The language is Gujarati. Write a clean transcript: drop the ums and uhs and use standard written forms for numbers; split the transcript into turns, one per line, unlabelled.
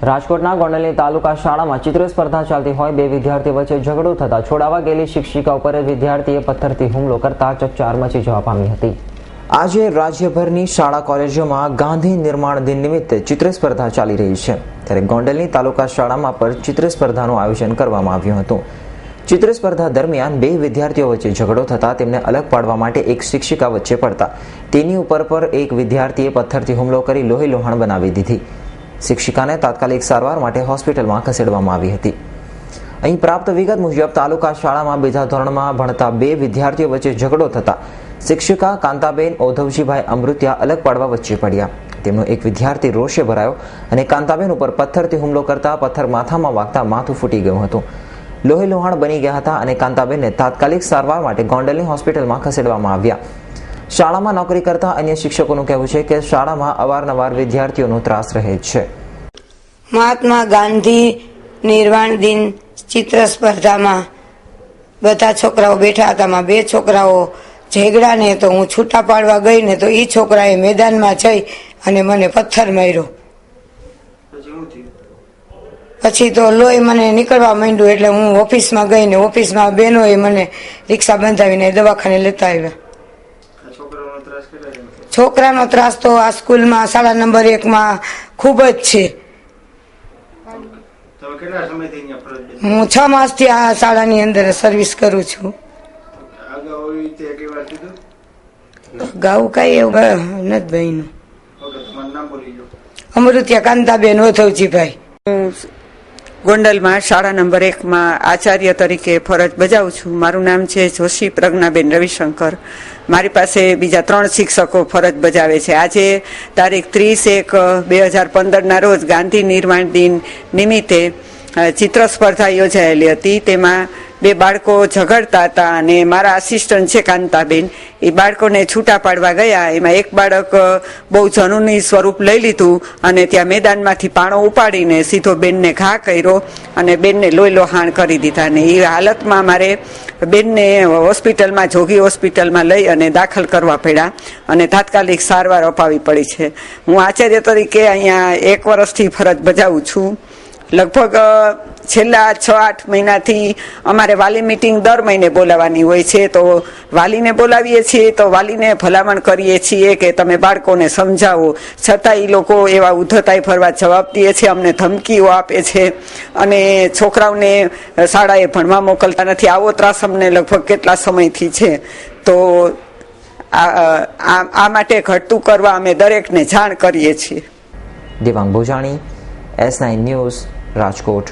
રાજકોટના ગોંડલની તાલુકા શાળામાં ચિત્ર સ્પર્ધા ચાલતી હોય બે વિદ્યાર્થીઓ વચ્ચે ઝઘડો થતા છોડાવા ગયેલી શિક્ષિકા ઉપર વિદ્યાર્થીએ પથ્થરથી હુમલો કરતા ચકચાર મચી જવા પામી હતી। આજે રાજ્યભરની શાળા કોલેજોમાં ગાંધી નિર્માણ દિન નિમિત્તે ચિત્ર સ્પર્ધા ચાલી રહી છે, ત્યારે ગોંડલની તાલુકા શાળામાં પણ ચિત્ર સ્પર્ધાનું આયોજન કરવામાં આવ્યું હતું। ચિત્ર સ્પર્ધા દરમિયાન બે વિદ્યાર્થીઓ વચ્ચે ઝઘડો થતા તેમને અલગ પાડવા માટે એક શિક્ષિકા વચ્ચે પડતા તેની ઉપર એક વિદ્યાર્થીએ પથ્થરથી હુમલો કરી લોહી લોહાણ બનાવી દીધી। શિક્ષિકાને તાત્કાલિક સારવાર માટે હોસ્પિટલમાં ખસેડવામાં આવી હતી। અહીં પ્રાપ્ત વિગત મુજબ તાલુકા શાળામાં બીજા ધોરણમાં ભણતા બે વિદ્યાર્થીઓ વચ્ચે ઝઘડો થતા શિક્ષિકા કાંતાબેન ઓધવજીભાઈ અમૃતિયા અલગ પાડવા વચ્ચે પડ્યા। તેમનો એક વિદ્યાર્થી રોષે ભરાયો અને કાંતાબેન ઉપર પથ્થરથી હુમલો કરતા પથ્થર માથામાં વાગતા માથું ફૂટી ગયું હતું, લોહી લોહાણ બની ગયા હતા અને કાંતાબેનને તાત્કાલિક સારવાર માટે ગોંડલની હોસ્પિટલમાં ખસેડવામાં આવ્યા। શાળામાં નોકરી કરતા અન્ય શિક્ષકોનું કહેવું છે કે શાળામાં અવારનવાર વિદ્યાર્થીઓનો ત્રાસ રહે છે।
મહાત્મા ગાંધી નિર્વાણ દિન ચિત્ર સ્પર્ધામાં બધા છોકરાઓ બેઠા હતા। બે છોકરાઓ ઝઘડા ને તો હું છૂટા પાડવા ગઈ ને તો એ છોકરાએ મેદાનમાં જઈ અને મને પથ્થર માર્યો। પછી તો લોહી મને નીકળવા માંડ્યું એટલે હું ઓફિસમાં ગઈ ને ઓફિસમાં બહેનોએ મને રિક્ષા બંધાવીને દવાખાને લેતા આવ્યા। છોકરાનો ત્રાસ તો આ સ્કૂલમાં શાળા નંબર 1માં ખૂબ જ છે। હું 6 માસથી આ શાળાની અંદર સર્વિસ કરું છું। અગાઉ કઈ એવું નથી બન્યું। અમૃતિયા કાંતાબેન ઓધવજીભાઈ।
ગોંડલમાં શાળા નંબર 1માં આચાર્ય તરીકે ફરજ બજાવું છું। મારું નામ છે જોશી પ્રજ્ઞાબેન રવિશંકર। મારી પાસે બીજા 3 શિક્ષકો ફરજ બજાવે છે। આજે તારીખ 30/1/2015ના રોજ ગાંધી નિર્માણ દિન નિમિત્તે ચિત્ર સ્પર્ધા યોજાયેલી હતી। તેમાં બે બાળકો ઝઘડતા હતા અને મારા આસિસ્ટન્ટ છે કાંતાબેન, એ બાળકોને છૂટા પાડવા ગયા। એમાં એક બાળક બહુ જનૂની સ્વરૂપ લઈ લીધું અને ત્યાં મેદાનમાંથી પાણો ઉપાડીને સીધો બેનને ઘા કર્યો અને બેનને લોહી લોહાણ કરી દીધા। ને એ હાલતમાં મારે બેનને હોસ્પિટલમાં જોગી હોસ્પિટલમાં લઈ અને દાખલ કરવા પડ્યા અને તાત્કાલિક સારવાર અપાવી પડી છે। હું આચાર્ય તરીકે અહીંયા 1 વર્ષથી ફરજ બજાવું છું। લગભગ છેલ્લા 6-8 મહિનાથી અમારે વાલી મિટિંગ દર મહિને બોલાવવાની હોય છે, તો વાલીને બોલાવીએ છીએ તો વાલીને ભલામણ કરીએ છીએ કે તમે બાળકોને સમજાવો, છતાં એ લોકો એવા ઉદ્ધતાઈ ફરવા જવાબ દે છે, અમને ધમકીઓ આપે છે અને છોકરાઓને શાળાએ ભણવા મોકલતા નથી। આવો ત્રાસ અમને લગભગ કેટલા સમયથી છે। તો આ માટે ઘટતું કરવા અમે દરેકને જાણ કરીએ છીએ।
Devang Bhojani, S9 news, Rajkot.